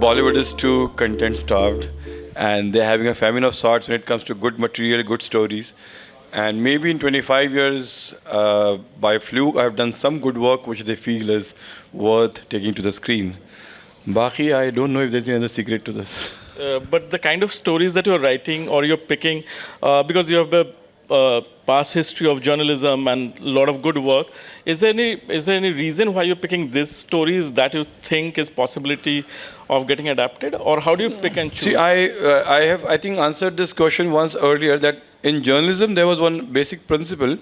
Bollywood is too content starved, and they're having a famine of sorts when it comes to good material, good stories. And maybe in 25 years, by fluke, I've done some good work which they feel is worth taking to the screen. Baki, I don't know if there's any other secret to this. But the kind of stories that you're writing or you're picking, because you have a past history of journalism and a lot of good work, is there any reason why you're picking these stories that you think is possibility of getting adapted, or how do you pick and choose? See, I have, I think, answered this question once earlier that in journalism there was one basic principle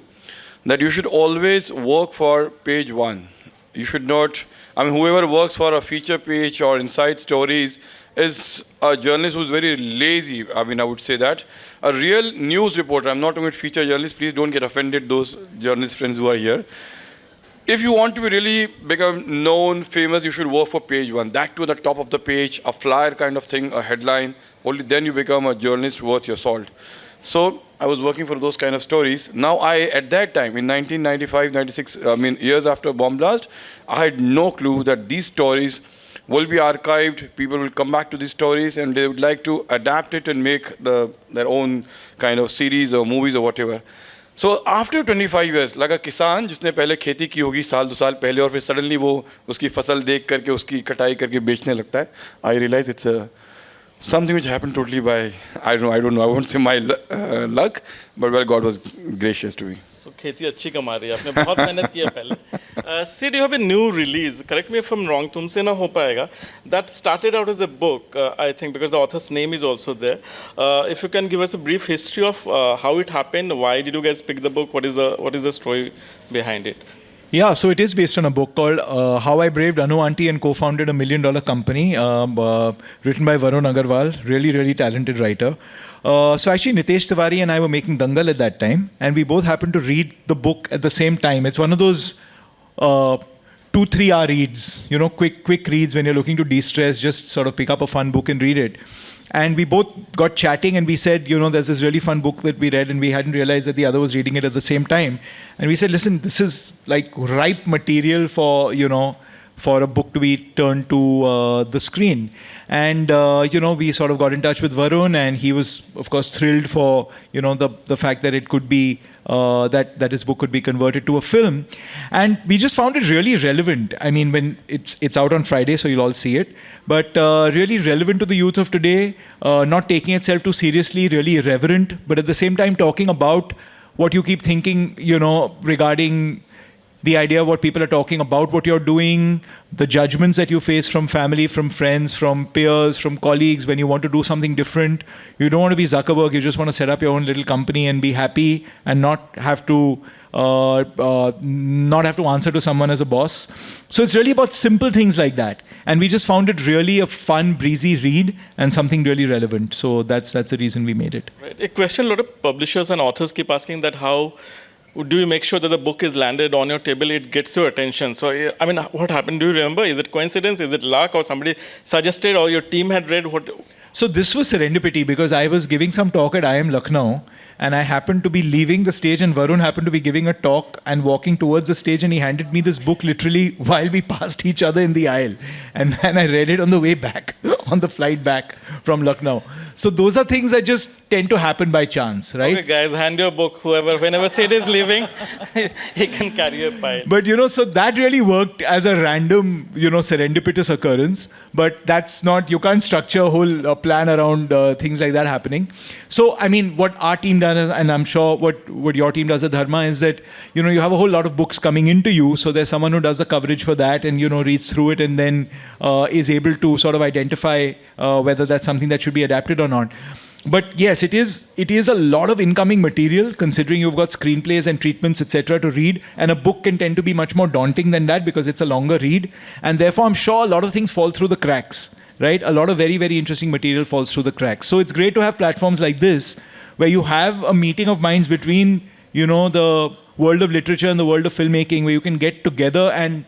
that you should always work for page one. You should not, I mean, whoever works for a feature page or inside stories is a journalist who's very lazy. I mean, I would say that. A real news reporter, I'm not talking about feature journalists, please don't get offended, those journalist friends who are here. If you want to be really become known, famous, you should work for page one. That to the top of the page, a flyer kind of thing, a headline. Only then you become a journalist worth your salt. So I was working for those kind of stories. Now at that time, in 1995, 96, I mean, years after Bomb Blast, I had no clue that these stories will be archived. People will come back to these stories and they would like to adapt it and make their own kind of series or movies or whatever. So after 25 years, like a किसान जिसने पहले खेती की होगी साल 2 साल पहले और फिर suddenly वो उसकी फसल देख करके उसकी कटाई करके बेचने लगता है, I realize it's something which happened totally by, I don't know, I won't say my luck, but well, God was gracious to me. So खेती अच्छी कमा रही है, आपने बहुत मेहनत की है पहले. Sid, you have a new release. Correct me if I'm wrong. तुमसे ना हो पाएगा. That started out as a book, I think, because the author's name is also there. If you can give us a brief history of how it happened, why did you guys pick the book? What is the story behind it? Yeah, so it is based on a book called How I Braved Anu Aunty and Co-Founded a $1 Million Company, written by Varun Agarwal, really, really talented writer. So actually Nitesh Tiwari and I were making Dangal at that time, and we both happened to read the book at the same time. It's one of those 2-3 hour reads, you know, quick reads when you're looking to de-stress, just sort of pick up a fun book and read it. And we both got chatting and we said, you know, there's this really fun book that we read and we hadn't realized that the other was reading it at the same time. And we said, listen, this is like ripe material for, you know, for a book to be turned to the screen. And, you know, we sort of got in touch with Varun and he was, of course, thrilled for, you know, the fact that it could be, that his book could be converted to a film. And we just found it really relevant. I mean, when it's out on Friday, so you'll all see it. But really relevant to the youth of today, not taking itself too seriously, really irreverent, but at the same time talking about what you keep thinking, you know, regarding the idea of what people are talking about, what you're doing, the judgments that you face from family, from friends, from peers, from colleagues when you want to do something different. You don't want to be Zuckerberg, you just want to set up your own little company and be happy and not have to answer to someone as a boss. So it's really about simple things like that. And we just found it really a fun, breezy read and something really relevant. So that's the reason we made it. Right. A question a lot of publishers and authors keep asking, that how do you make sure that the book is landed on your table, it gets your attention? So, I mean, what happened? Do you remember? Is it coincidence? Is it luck? Or somebody suggested, or your team had read? What? So this was serendipity because I was giving some talk at IIM Lucknow and I happened to be leaving the stage and Varun happened to be giving a talk and walking towards the stage and he handed me this book literally while we passed each other in the aisle. And I read it on the way back, on the flight back from Lucknow. So those are things that just tend to happen by chance, right? Okay, guys, hand your book. Whenever Sid is leaving, he can carry a pile. But, you know, so that really worked as a random, you know, serendipitous occurrence. But that's not, you can't structure a whole plan around things like that happening. So, I mean, what our team does, and I'm sure what your team does at Dharma is that, you know, you have a whole lot of books coming into you. So there's someone who does the coverage for that and, you know, reads through it and then is able to sort of identify whether that's something that should be adapted or not. But yes, it is a lot of incoming material considering you've got screenplays and treatments, etc. to read. And a book can tend to be much more daunting than that because it's a longer read. And therefore, I'm sure a lot of things fall through the cracks, right? A lot of very, very interesting material falls through the cracks. So it's great to have platforms like this where you have a meeting of minds between, you know, the world of literature and the world of filmmaking where you can get together and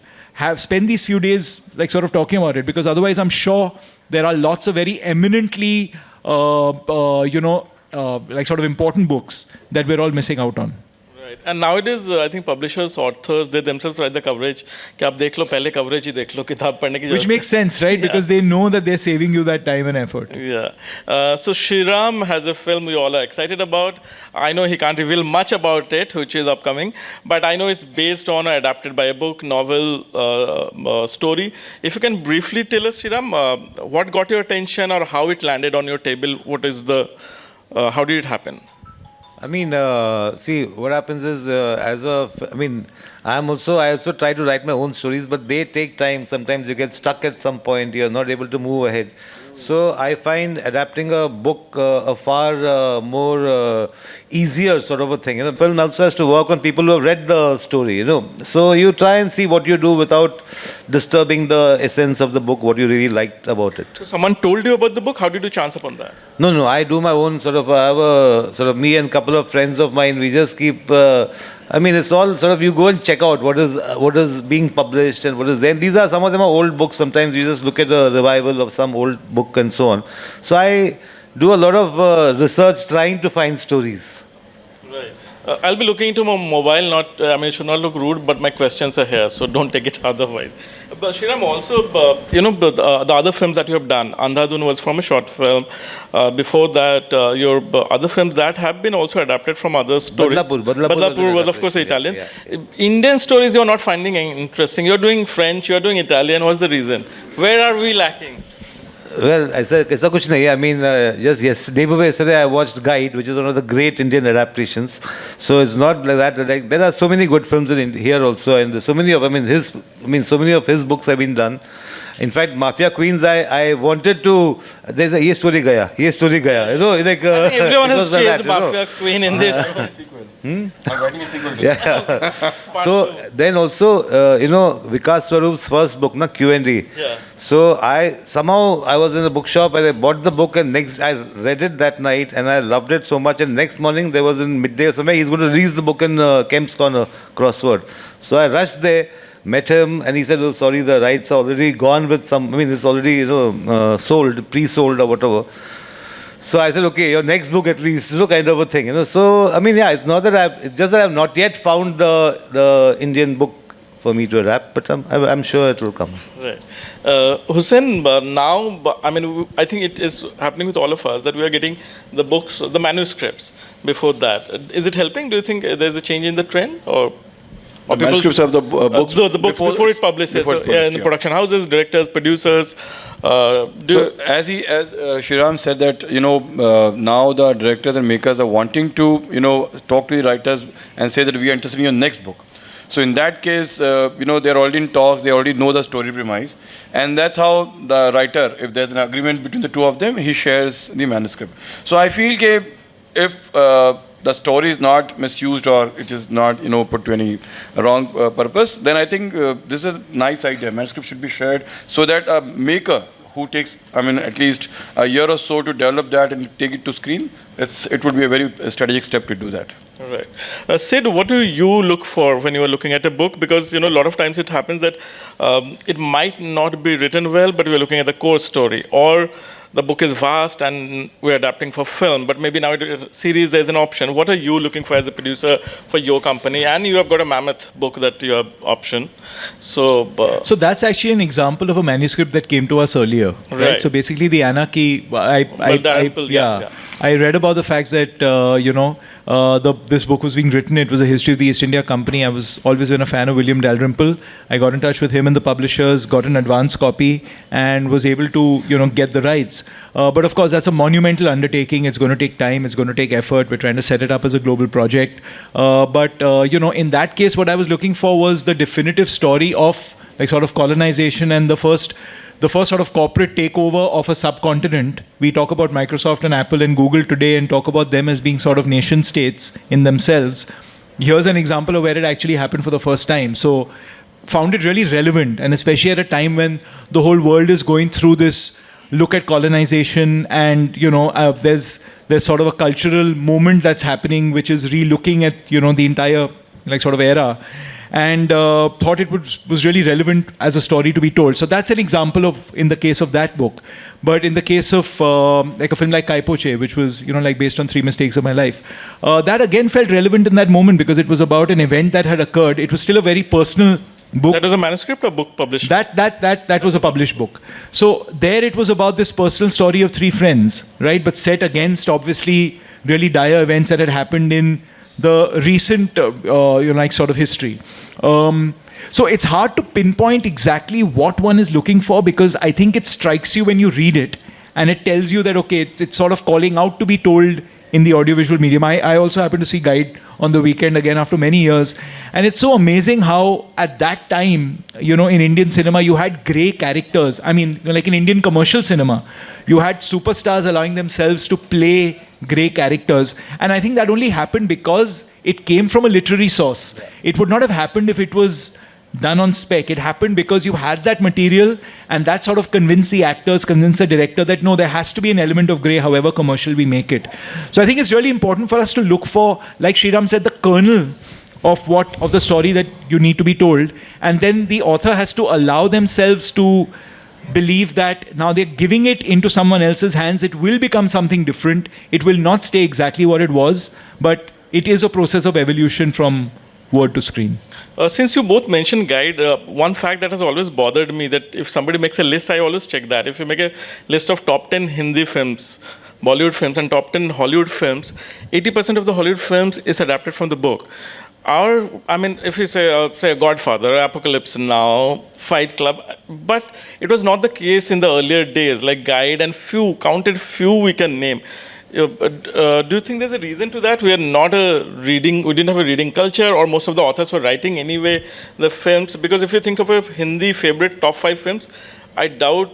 spend these few days like sort of talking about it. Because otherwise, I'm sure there are lots of very eminently like sort of important books that we're all missing out on. Right. And nowadays, I think publishers, authors, they themselves write the coverage. कि आप देख लो पहले coverage ही देख लो किताब पढ़ने की Which जरूरत makes sense, right? Because they know that they're saving you that time and effort. Yeah. So Shriram has a film we all are excited about. I know he can't reveal much about it, which is upcoming, but I know it's based on or adapted by a book, novel, story. If you can briefly tell us, Shriram, what got your attention or how it landed on your table? What is the, how did it happen? I mean, see, what happens is, I also try to write my own stories, but they take time. Sometimes you get stuck at some point, you're not able to move ahead. So I find adapting a book a far more easier sort of a thing. Film also has to work on people who have read the story, So you try and see what you do without disturbing the essence of the book, what you really liked about it. So someone told you about the book. How did you chance upon that? No, I do my own I have a sort of me and a couple of friends of mine, we just keep, it's all sort of, you go and check out what is being published and what is there. And these are, some of them are old books. Sometimes you just look at a revival of some old book and so on. So I do a lot of research trying to find stories. Right. I'll be looking into my mobile, it should not look rude, but my questions are here, so don't take it otherwise. But Shriram, also, the other films that you have done, Andhadhun was from a short film. Before that, your other films that have been also adapted from other stories. Badlapur was, of course, Italian. Yeah. Indian stories you're not finding interesting. You're doing French, you're doing Italian. What's the reason? Where are we lacking? Well, ऐसा कुछ नहीं. Just yesterday I watched Guide, which is one of the great Indian adaptations. So it's not like that. Like, there are so many good films here also, and so many of so many of his books have been done. In fact, Mafia Queens, I wanted to. There's a Ye Story Gaya. Like everyone has chased Mafia Queen in this. I'm writing a sequel to Yeah. So then also, Vikas Swaroop's first book, Q&A. Yeah. So I was in a bookshop and I bought the book, and I read it that night and I loved it so much. And next morning there was in midday or somewhere, he's going to release the book in Kemp's Corner crossword. So I rushed there, met him, and he said, "Oh, sorry, the rights are already gone with some. It's already sold, pre-sold or whatever." So I said, "Okay, your next book at least, kind of a thing, So it's not that it's just that I've not yet found the Indian book for me to adapt, but I'm sure it will come." Right. Hussain, now, I think it is happening with all of us that we are getting the books, the manuscripts before that. Is it helping? Do you think there's a change in the trend? Or manuscripts of the books? The books before it publishes, in the production houses, directors, producers. As Shriram said that, now the directors and makers are wanting to, talk to the writers and say that we are interested in your next book. So in that case, they're already in talks, they already know the story premise. And that's how the writer, if there's an agreement between the two of them, he shares the manuscript. So I feel that if the story is not misused or it is not, put to any wrong purpose, then I think this is a nice idea. Manuscript should be shared so that a maker who takes, at least a year or so to develop that and take it to screen, it would be a very strategic step to do that. Right. Sid, what do you look for when you are looking at a book? Because, a lot of times it happens that it might not be written well, but we're looking at the core story. Or the book is vast and we're adapting for film, but maybe now series there's an option. What are you looking for as a producer for your company? And you have got a mammoth book that you have option. So that's actually an example of a manuscript that came to us earlier. Right. So basically the Anarchy, I read about the fact that, this book was being written. It was a history of the East India Company. I was always been a fan of William Dalrymple. I got in touch with him and the publishers, got an advance copy, and was able to, get the rights. But of course, that's a monumental undertaking. It's going to take time. It's going to take effort. We're trying to set it up as a global project. But in that case, what I was looking for was the definitive story of sort of colonization and the first sort of corporate takeover of a subcontinent. We talk about Microsoft and Apple and Google today and talk about them as being sort of nation states in themselves. Here's an example of where it actually happened for the first time. So found it really relevant, and especially at a time when the whole world is going through this look at colonization, and there's sort of a cultural moment that's happening which is re-looking at the entire sort of era. and thought it was really relevant as a story to be told. So that's an example of, in the case of that book. But in the case of like a film like Kai Po Che, which was, you know, like based on 3 mistakes of my life, that again felt relevant in that moment because it was about an event that had occurred. It was still a very personal book. That was a manuscript or book published? That was a published book. So there it was about this personal story of 3 friends, right? But set against obviously really dire events that had happened in the recent, you know, like sort of history. So it's hard to pinpoint exactly what one is looking for because I think it strikes you when you read it and it tells you that, okay, it's sort of calling out to be told in the audiovisual medium. I also happened to see Guide on the weekend again after many years. And it's so amazing how at that time, you know, in Indian cinema, you had grey characters. I mean, like in Indian commercial cinema, you had superstars allowing themselves to play grey characters. And I think that only happened because it came from a literary source. It would not have happened if it was done on spec. It happened because you had that material and that sort of convinced the actors, convinced the director that no, there has to be an element of grey however commercial we make it. So I think it's really important for us to look for, like Sriram said, the kernel of the story that you need to be told, and then the author has to allow themselves to believe that now they're giving it into someone else's hands, it will become something different. It will not stay exactly what it was, but it is a process of evolution from word to screen. Since you both mentioned Guide, one fact that has always bothered me that if somebody makes a list, I always check that. If you make a list of top 10 Hindi films, Bollywood films, and top 10 Hollywood films, 80% of the Hollywood films is adapted from the book. If you say Godfather, Apocalypse Now, Fight Club, but it was not the case in the earlier days, like Guide and counted few we can name. Do you think there's a reason to that? We didn't have a reading culture, or most of the authors were writing anyway the films? Because if you think of a Hindi favorite top 5 films, I doubt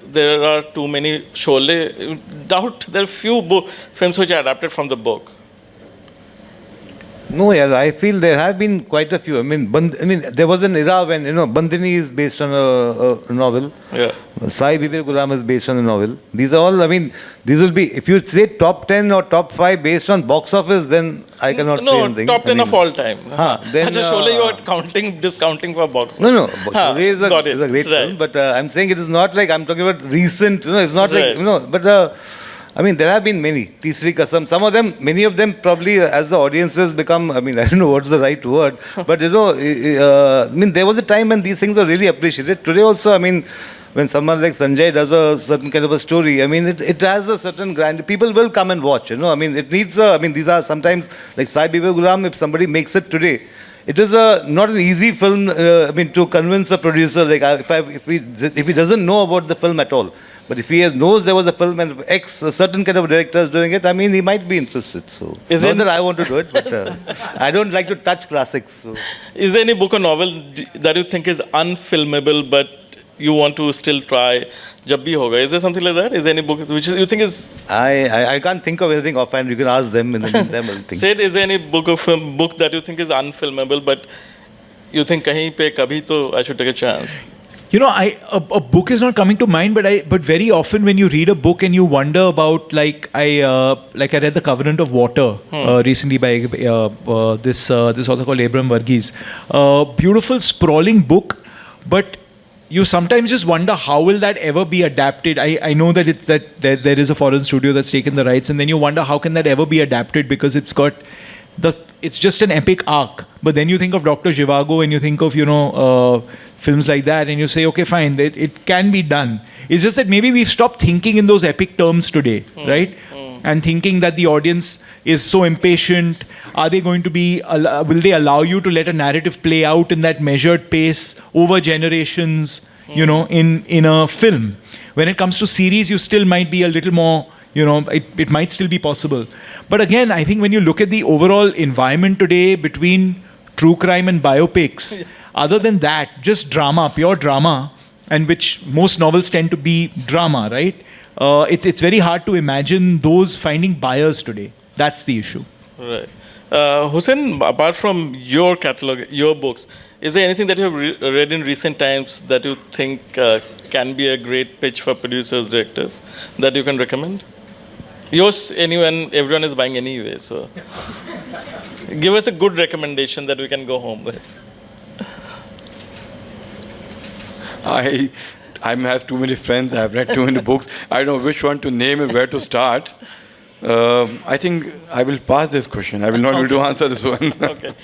there are too many. Sholay, doubt there are few films which are adapted from the book. No, yeah, I feel there have been quite a few. I mean, there was an era when, you know, Bandini is based on a novel. Yeah. Sai Bibir Gulam is based on a novel. These are all, I mean, these will be, if you say top 10 or top 5 based on box office, then I cannot say anything. No, top 10 of all time. Then, Sholay, you are discounting for box office. No, Sholay is a great film, but I'm saying it is not like, I'm talking about recent, you know, it's not like, you know, but I mean, there have been many. Tisri Kasam. Some of them, many of them probably as the audiences become, I mean, I don't know what's the right word, but you know, I mean, there was a time when these things were really appreciated. Today also, I mean, when someone like Sanjay does a certain kind of a story, I mean, it has a certain grand, people will come and watch, you know, I mean, it needs I mean, these are sometimes, like Sai Bibir Gulam, if somebody makes it today, it is not an easy film, I mean, to convince a producer, like, if he doesn't know about the film at all. But if he knows there was a film and a certain kind of director is doing it, I mean, he might be interested. So, not that I want to do it, but I don't like to touch classics. So. Is there any book or novel that you think is unfilmable, but you want to still try? Jab bhi hoga. Is there something like that? Is there any book which you think is? I can't think of anything offhand. You can ask them and then them will think. Said, is there any book that you think is unfilmable, but you think kahin pe kabhi to I should take a chance? You know, a book is not coming to mind, but very often when you read a book and you wonder about, like I read The Covenant of Water recently by this author called Abram Varghese. Beautiful, sprawling book, but you sometimes just wonder how will that ever be adapted. I know that there is a foreign studio that's taken the rights, and then you wonder how can that ever be adapted because it's just an epic arc. But then you think of Dr. Zhivago and you think of, you know, films like that, and you say, okay, fine, it can be done. It's just that maybe we've stopped thinking in those epic terms today, right? And thinking that the audience is so impatient. Are they going to be, will they allow you to let a narrative play out in that measured pace over generations, you know, in a film? When it comes to series, you still might be a little more, you know, it might still be possible. But again, I think when you look at the overall environment today between true crime and biopics, other than that, just drama, pure drama, and which most novels tend to be drama, right? It's very hard to imagine those finding buyers today. That's the issue. Right. Hussain, apart from your catalog, your books, is there anything that you have read in recent times that you think can be a great pitch for producers, directors, that you can recommend? Yours, everyone is buying anyway, so give us a good recommendation that we can go home with. I have too many friends. I've read too many books. I don't know which one to name and where to start. I think I will pass this question. I will not be able to answer this one. Okay.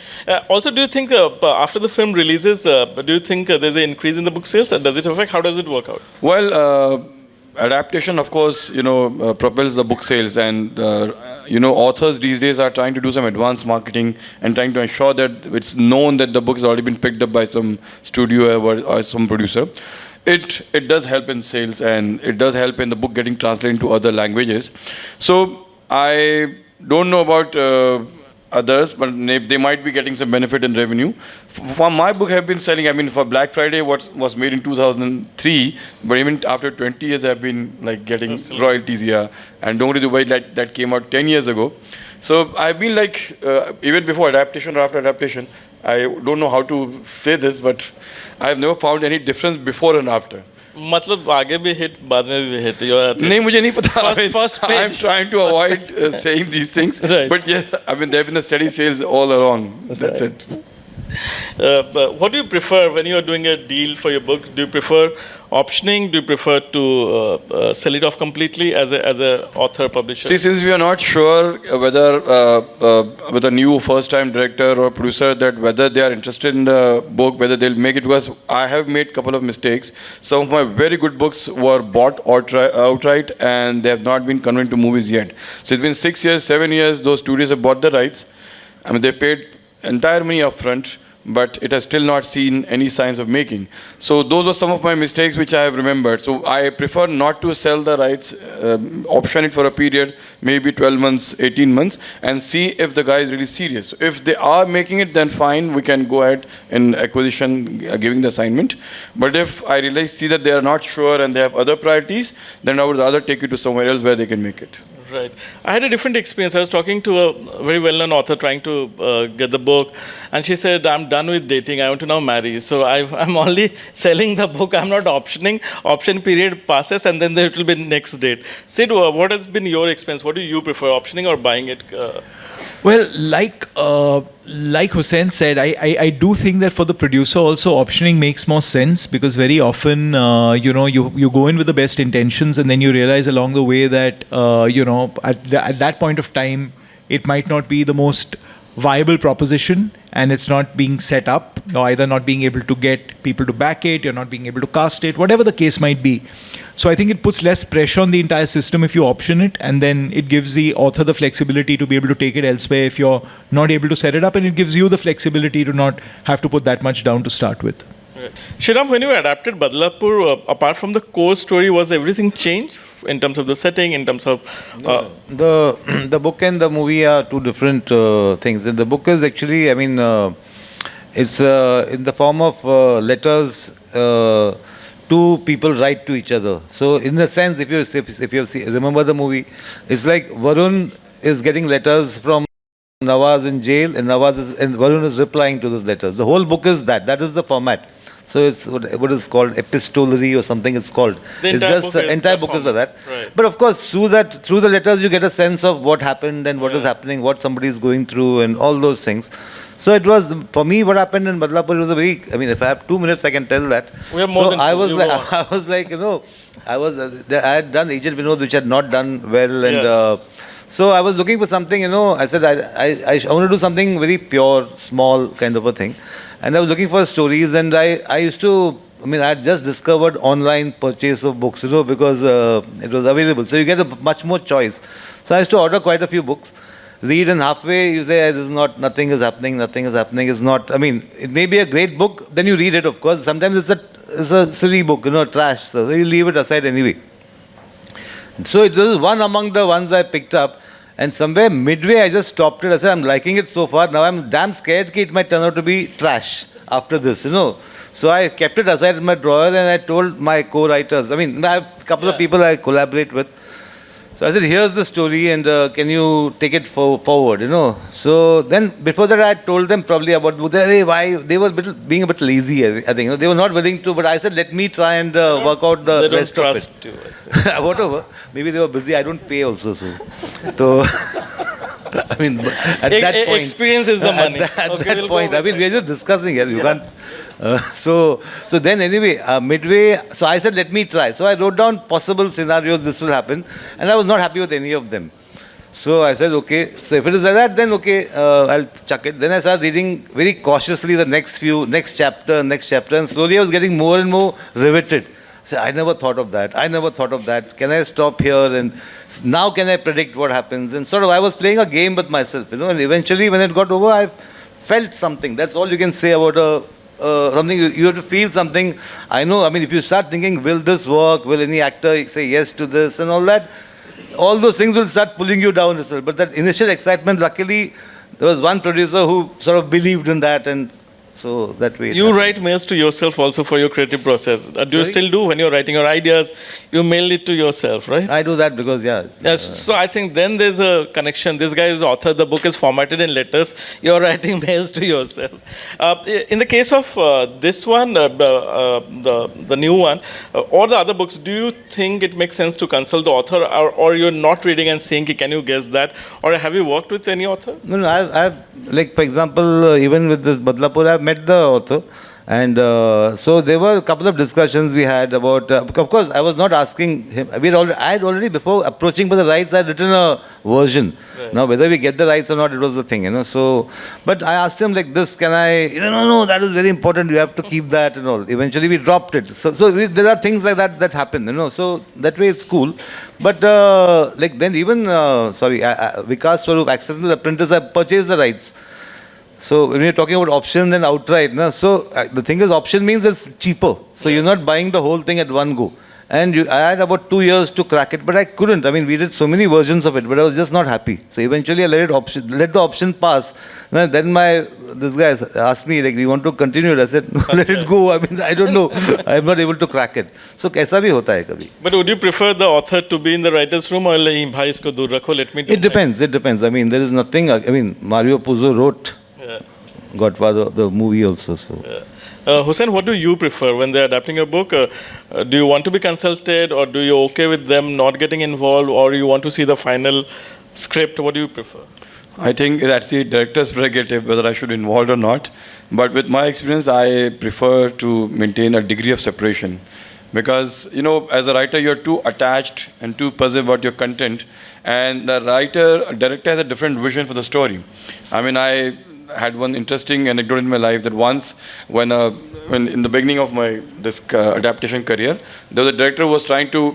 Also, do you think after the film releases, do you think there's an increase in the book sales? Does it affect? How does it work out? Well, adaptation, of course, propels the book sales, and authors these days are trying to do some advanced marketing and trying to ensure that it's known that the book has already been picked up by some studio or some producer. It does help in sales, and it does help in the book getting translated into other languages. So I don't know about others, but they might be getting some benefit in revenue. For my book, have been selling. I mean, for Black Friday, what was made in 2003, but even after 20 years, I've been like getting royalties here. And Dongri Dubai that came out 10 years ago. So I've been like even before adaptation or after adaptation. I don't know how to say this, but I've never found any difference before and after. मतलब आगे भी hit बाद में भी hit. नहीं मुझे नहीं पता. First page. I'm trying to avoid saying these things. Right. But yes, I mean there have been a steady sales all along. That's it. But what do you prefer when you are doing a deal for your book? Do you prefer optioning? Do you prefer to sell it off completely as a author publisher? See, since we are not sure whether with a new first-time director or producer that whether they are interested in the book, whether they'll make it to us, I have made a couple of mistakes. Some of my very good books were bought outright, and they have not been converted to movies yet. So it's been 6 years, 7 years. Those studios have bought the rights. I mean, they paid entire money upfront, but it has still not seen any signs of making. So those are some of my mistakes which I have remembered. So I prefer not to sell the rights, option it for a period, maybe 12 months, 18 months, and see if the guy is really serious. So if they are making it, then fine, we can go ahead in acquisition, giving the assignment. But if I really see that they are not sure and they have other priorities, then I would rather take it to somewhere else where they can make it. Right. I had a different experience. I was talking to a very well-known author trying to get the book, and she said, I'm done with dating. I want to now marry. So I'm only selling the book. I'm not optioning. Option period passes, and then there will be next date. Sid, what has been your experience? What do you prefer, optioning or buying it? Well, like Hussain said, I do think that for the producer also optioning makes more sense, because very often you go in with the best intentions and then you realize along the way that at that point of time it might not be the most viable proposition, and it's not being set up, or either not being able to get people to back it, you're not being able to cast it, whatever the case might be. So I think it puts less pressure on the entire system if you option it, and then it gives the author the flexibility to be able to take it elsewhere if you're not able to set it up, and it gives you the flexibility to not have to put that much down to start with. Right. Shriram, when you adapted Badlapur, apart from the core story, was everything changed in terms of the setting, in terms of... The book and the movie are two different things. And the book is actually, it's in the form of letters two people write to each other. So in a sense, if you remember the movie, it's like Varun is getting letters from Nawaz in jail, and Varun is replying to those letters. The whole book is that. That is the format. So it's what is called epistolary or something it's called. It's just the entire book is like that. Right. But of course, through the letters, you get a sense of what happened and what is happening, what somebody is going through, and all those things. So it was, for me, what happened in Badlapur was a very, if I have 2 minutes, I can tell that. We have more so than I two. was You like, go on. I was like, I had done Agent Vinod, which had not done well, and so I was looking for something, I said, I want to do something very pure, small kind of a thing. And I was looking for stories, and I used to, I had just discovered online purchase of books, because it was available. So you get a much more choice. So I used to order quite a few books, read, and halfway you say, nothing is happening. It's not, it may be a great book, then you read it, of course. Sometimes it's a silly book, trash. So you leave it aside anyway. So this is one among the ones I picked up, and somewhere midway I just stopped it. I said, I'm liking it so far. Now I'm damn scared that it might turn out to be trash after this, So I kept it aside in my drawer, and I told my co-writers, I have a couple of people I collaborate with. So I said, here's the story, and can you take it forward, So then before that I told them probably about why they were being a bit lazy, I think. They were not willing to, but I said, let me try and work out the They rest don't of it. trust you, I think. Whatever. Maybe they were busy. I don't pay also, so. At that point. Experience is the money. At Okay, that we'll point, go with we are just discussing here. You can't So then anyway, midway, so I said, let me try. So I wrote down possible scenarios this will happen, and I was not happy with any of them. So I said, okay, so if it is like that, then okay, I'll chuck it. Then I started reading very cautiously the next chapter, and slowly I was getting more and more riveted. So I never thought of that. I never thought of that. Can I stop here? And now can I predict what happens? And sort of I was playing a game with myself, and eventually when it got over, I felt something. That's all you can say about something. You have to feel something. I know, I mean, if you start thinking, will this work? Will any actor say yes to this and all that? All those things will start pulling you down as well. But that initial excitement, luckily, there was one producer who sort of believed in that, and so that way. You write mails to yourself also for your creative process. Do you Sorry? still do when you're writing your ideas? You mail it to yourself, right? I do that because, Yes. So I think then there's a connection. This guy is author. The book is formatted in letters. You're writing mails to yourself. In the case of this one, the new one, or the other books, do you think it makes sense to consult the author, or you're not reading and saying, can you guess that? Or have you worked with any author? No, I've like, for example, even with this Badlapur, I've met the author. And so there were a couple of discussions we had about, of course, I was not asking him. I had already, before approaching for the rights, I had written a version. Right. Now, whether we get the rights or not, it was the thing, So, but I asked him like this, can I, no, that is very important. You have to keep that and all. Eventually, we dropped it. So there are things like that happen, So that way it's cool. But like then even, Vikas Swarup, Accidental Apprentice, I purchased the rights. So when you're talking about option and outright, the thing is, option means it's cheaper. So you're not buying the whole thing at one go. And I had about 2 years to crack it, but I couldn't. I mean, we did so many versions of it, but I was just not happy. So eventually I let the option pass. Then this guy asked me, like, do you want to continue it? I said, no, let it go. I mean, I don't know. I'm not able to crack it. So kaisa bhi hota hai kabhi. But would you prefer the author to be in the writer's room, or like, bhai isko dur rakho, let me do It depends. I mean, there is nothing. I mean, Mario Puzo wrote Godfather, the movie also. So. Hussain, what do you prefer when they're adapting a book? Do you want to be consulted, or do you okay with them not getting involved, or you want to see the final script? What do you prefer? I think that's the director's prerogative whether I should be involved or not. But with my experience, I prefer to maintain a degree of separation. Because, as a writer, you're too attached and too possessive about your content. And the director has a different vision for the story. I mean, I had one interesting anecdote in my life that once when in the beginning of my adaptation career, there was a director who was trying to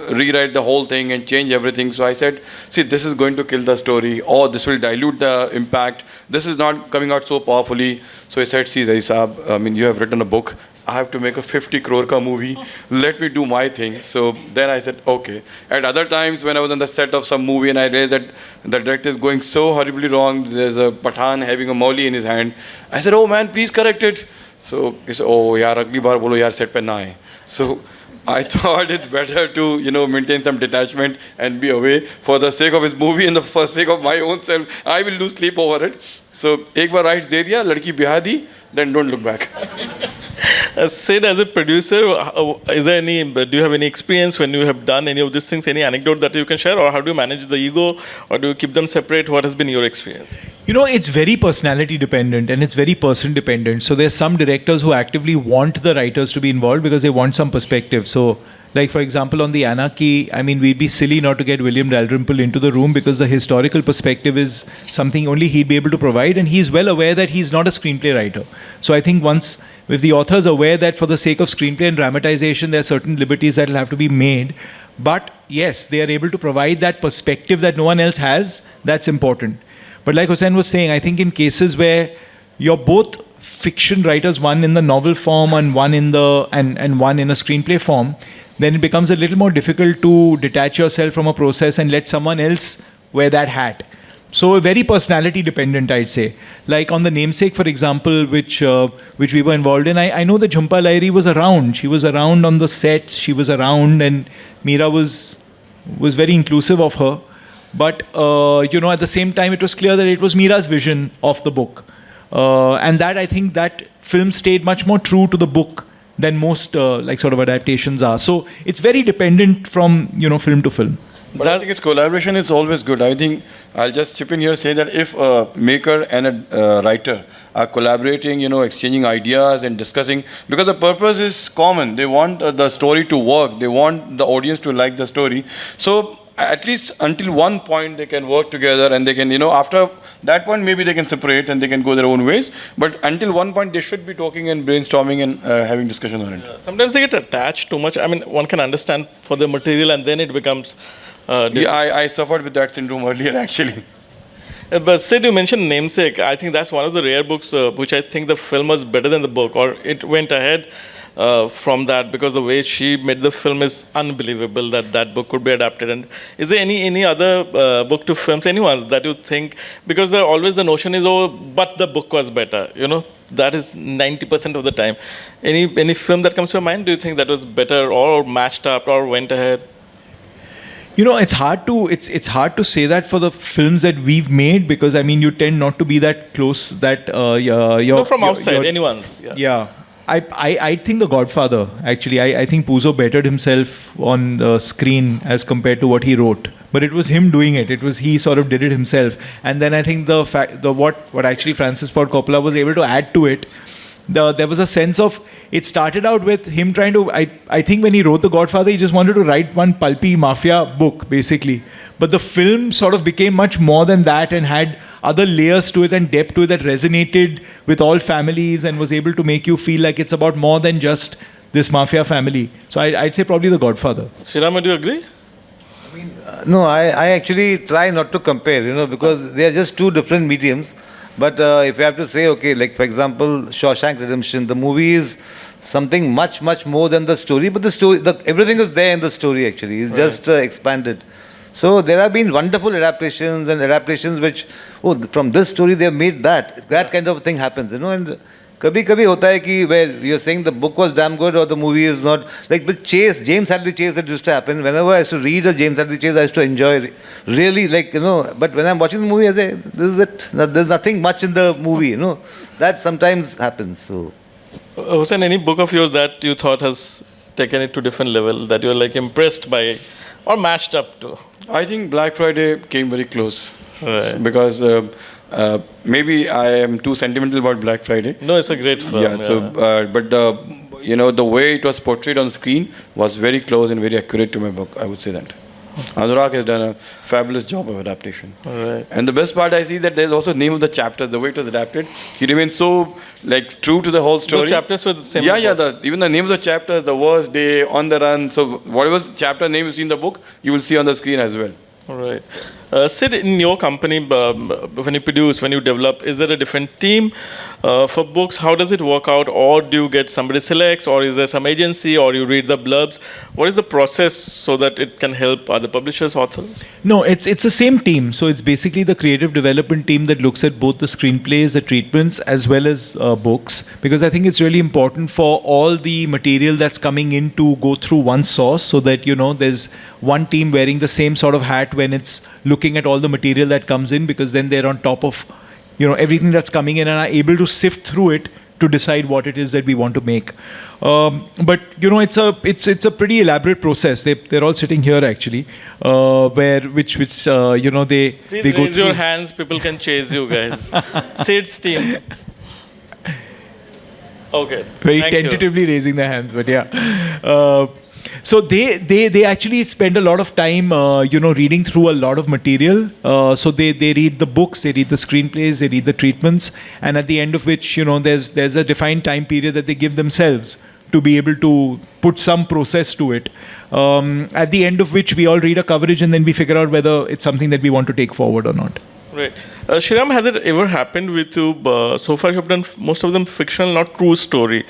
rewrite the whole thing and change everything. So I said, see, this is going to kill the story, or this will dilute the impact, this is not coming out so powerfully. So he said, see Zahi Saab, I mean, you have written a book, I have to make a 50 crore ka movie. Let me do my thing. So then I said, okay. At other times when I was on the set of some movie and I realized that the director is going so horribly wrong, there's a Pathan having a Mauli in his hand. I said, oh man, please correct it. So he said, oh yaar, agli baar bolo yaar, set pe na aaye. So I thought it's better to, maintain some detachment and be away for the sake of his movie and for the sake of my own self. I will lose sleep over it. So, ek baar rights de diya, ladki bihar di, then don't look back. Sid, as a producer, do you have any experience when you have done any of these things, any anecdote that you can share, or how do you manage the ego, or do you keep them separate? What has been your experience? It's very personality dependent and it's very person dependent. So there's some directors who actively want the writers to be involved because they want some perspective. So, like for example, on the Anarchy, I mean, we'd be silly not to get William Dalrymple into the room because the historical perspective is something only he'd be able to provide, and he's well aware that he's not a screenplay writer. So I think if the author is aware that for the sake of screenplay and dramatization, there are certain liberties that will have to be made, but yes, they are able to provide that perspective that no one else has, that's important. But like Hussain was saying, I think in cases where you're both fiction writers, one in the novel form and one in and one in a screenplay form, then it becomes a little more difficult to detach yourself from a process and let someone else wear that hat. So very personality dependent, I'd say. Like on The Namesake, for example, which we were involved in, I know that Jhumpa Lahiri was around. She was around on the sets, she was around, and Meera was very inclusive of her. But, at the same time, it was clear that it was Meera's vision of the book. And that, I think, that film stayed much more true to the book than most, sort of adaptations are. So it's very dependent from, film to film. But I think it's collaboration is always good. I think I'll just chip in here say that if a maker and a writer are collaborating, exchanging ideas and discussing, because the purpose is common. They want the story to work. They want the audience to like the story. So at least until one point they can work together and they can, after that point maybe they can separate and they can go their own ways. But until one point they should be talking and brainstorming and having discussion on it. Sometimes they get attached too much. I mean, one can understand for the material and then it becomes. Yeah, I suffered with that syndrome earlier actually. But Sid, you mentioned Namesake. I think that's one of the rare books which I think the film was better than the book, or it went ahead from that, because the way she made the film is unbelievable that that book could be adapted. And is there any other book to films, anyone that you think, because always the notion is, oh, but the book was better, that is 90% of the time. Any film that comes to your mind, do you think that was better or matched up or went ahead? It's hard to say that for the films that we've made, because I mean you tend not to be that close that from outside, anyone's. Yeah. I think The Godfather, actually. I think Puzo bettered himself on the screen as compared to what he wrote. But it was him doing it. He sort of did it himself. And then I think what actually Francis Ford Coppola was able to add to it, there was a sense of, it started out with him trying to, I think when he wrote The Godfather, he just wanted to write one pulpy mafia book, basically. But the film sort of became much more than that and had other layers to it and depth to it that resonated with all families and was able to make you feel like it's about more than just this mafia family. So I'd say probably The Godfather. Shriram, do you agree? No, I actually try not to compare, because they are just two different mediums. But if you have to say, okay, like for example, Shawshank Redemption, the movie is something much, much more than the story. But the story, everything is there in the story actually. It's just expanded. So there have been wonderful adaptations which, from this story they have made that. That kind of thing happens, And kabhi hota hai ki where you're saying the book was damn good or the movie is not. Like with James Hadley Chase, it used to happen. Whenever I used to read a James Hadley Chase, I used to enjoy it. Really, but when I'm watching the movie, I say, this is it. There's nothing much in the movie, That sometimes happens. So, Hussain, any book of yours that you thought has taken it to different level, that you're like impressed by or matched up to? I think Black Friday came very close. Right. Because maybe I am too sentimental about Black Friday. No, it's a great film. Yeah. So, but the way it was portrayed on screen was very close and very accurate to my book. I would say that. Anurag has done a fabulous job of adaptation. Right. And the best part I see that there's also name of the chapters. The way it was adapted, he remains so true to the whole story. The chapters were the same. Yeah. Even the name of the chapters, the worst day, on the run. So whatever chapter name you see in the book, you will see on the screen as well. All right. Sid, in your company, when you produce, when you develop, is there a different team for books? How does it work out? Or do you get somebody selects, or is there some agency, or you read the blurbs? What is the process so that it can help other publishers, authors? No, it's the same team. So it's basically the creative development team that looks at both the screenplays, the treatments, as well as books. Because I think it's really important for all the material that's coming in to go through one source, so that, there's one team wearing the same sort of hat when it's looking at all the material that comes in, because then they're on top of everything that's coming in and are able to sift through it to decide what it is that we want to make. But it's a pretty elaborate process. They're all sitting here actually, which they Please they go raise through. your hands. People can chase you guys. Sid's team. Okay. Very Thank you. tentatively raising their hands, but yeah. So they actually spend a lot of time, reading through a lot of material. So they read the books, they read the screenplays, they read the treatments, and at the end of which, there's a defined time period that they give themselves to be able to put some process to it. At the end of which we all read a coverage and then we figure out whether it's something that we want to take forward or not. Right. Shriram, has it ever happened with you? So far, you've done most of them fictional, not true story,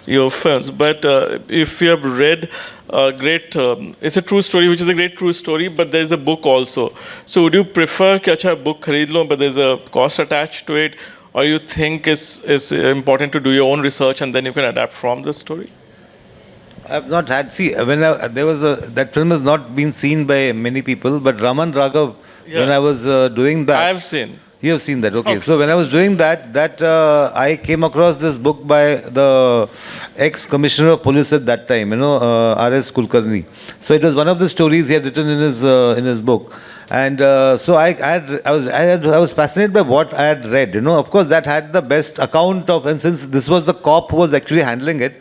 your films. But if you have read a great, it's a true story, which is a great true story, but there's a book also. So would you prefer कि अच्छा book खरीद लो, but there's a cost attached to it, or you think it's important to do your own research and then you can adapt from the story? I've not had, that film has not been seen by many people, but Raman Raghav, when I was doing that. I have seen. You have seen that, okay. So when I was doing that I came across this book by the ex-commissioner of police at that time, R.S. Kulkarni. So it was one of the stories he had written in his book. And so I was fascinated by what I had read. Of course, that had the best account of, and since this was the cop who was actually handling it,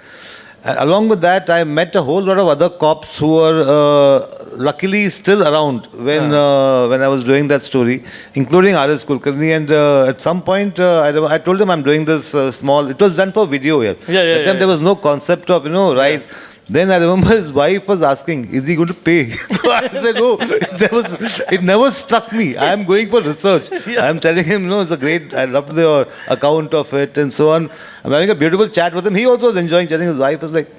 along with that, I met a whole lot of other cops who were luckily still around when I was doing that story, including R.S. Kulkarni. And at some point, I told him I'm doing this small. It was done for video here. At that time, there was no concept of rights. Then I remember his wife was asking, "Is he going to pay?" So I said, "No." It never struck me. I am going for research. I am telling him, "No, it's a great. I loved the account of it and so on." I'm having a beautiful chat with him. He also was enjoying. Telling his wife was like,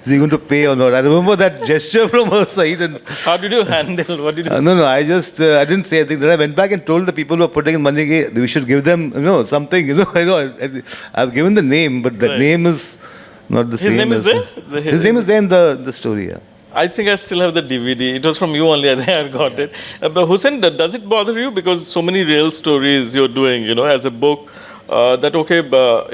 "Is he going to pay or not?" I remember that gesture from her side. And how did you handle? What did you? No. I just I didn't say anything. Then I went back and told the people who are putting in money, "Hey, we should give them something." I've given the name, but the name is not the same. His name is there? His name is there in the story, yeah. I think I still have the DVD. It was from you only. I think I got it. But Hussain, does it bother you? Because so many real stories you're doing, as a book, that okay,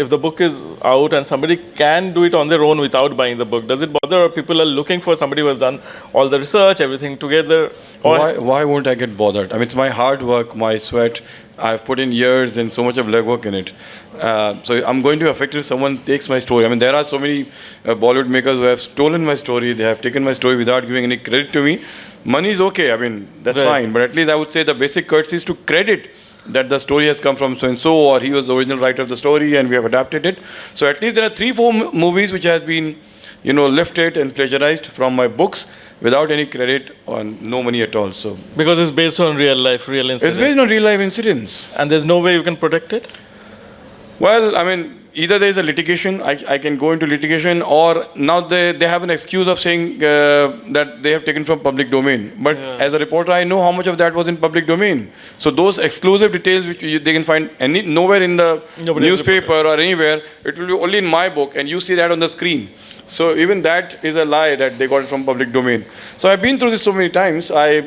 if the book is out and somebody can do it on their own without buying the book, does it bother, or people are looking for somebody who has done all the research, everything together? Or Why won't I get bothered? I mean, it's my hard work, my sweat. I've put in years and so much of legwork in it. So I'm going to affect if someone takes my story. I mean, there are so many Bollywood makers who have stolen my story. They have taken my story without giving any credit to me. Money is okay. I mean, that's fine. But at least I would say the basic courtesy is to credit that the story has come from so-and-so, or he was the original writer of the story and we have adapted it. So at least there are 3-4 movies which has been, lifted and plagiarized from my books without any credit or no money at all. So because it's based on real life, real incidents. it's based on real life incidents. And there's no way you can protect it? Well, I mean, either there is a litigation, I can go into litigation, or now they have an excuse of saying that they have taken from public domain. But as a reporter, I know how much of that was in public domain. So those exclusive details which they can find nowhere in the newspaper or anywhere, it will be only in my book, and you see that on the screen. So even that is a lie that they got it from public domain. So I've been through this so many times. I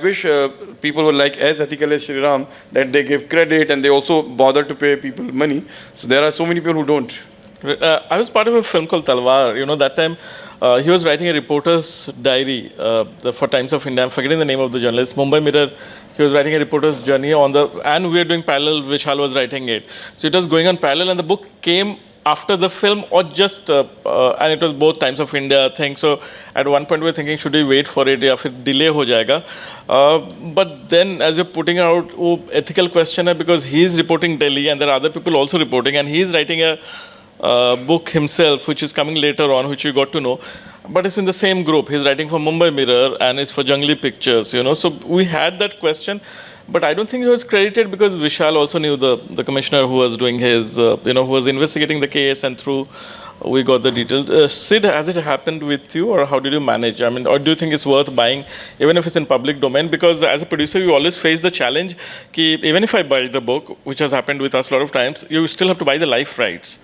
wish people were like as ethical as Shri Ram, that they give credit and they also bother to pay people money. So there are so many people who don't. I was part of a film called Talwar. That time he was writing a reporter's diary for Times of India. I'm forgetting the name of the journalist. Mumbai Mirror. He was writing a reporter's journey and we were doing parallel. Vishal was writing it. So it was going on parallel, and the book came after the film, or just and it was both Times of India thing. So at one point we were thinking, should we wait for it, or if delay ho jayega? But then as you're putting out ethical question hai, because he's reporting Delhi and there are other people also reporting, and he's writing a book himself which is coming later on, which you got to know, but it's in the same group. He's writing for Mumbai Mirror and it's for Jungli Pictures, so we had that question. But I don't think he was credited, because Vishal also knew the commissioner who was doing his, who was investigating the case, and through we got the details. Sid, has it happened with you, or how did you manage? I mean, or do you think it's worth buying, even if it's in public domain? Because as a producer, you always face the challenge ki even if I buy the book, which has happened with us a lot of times, you still have to buy the life rights.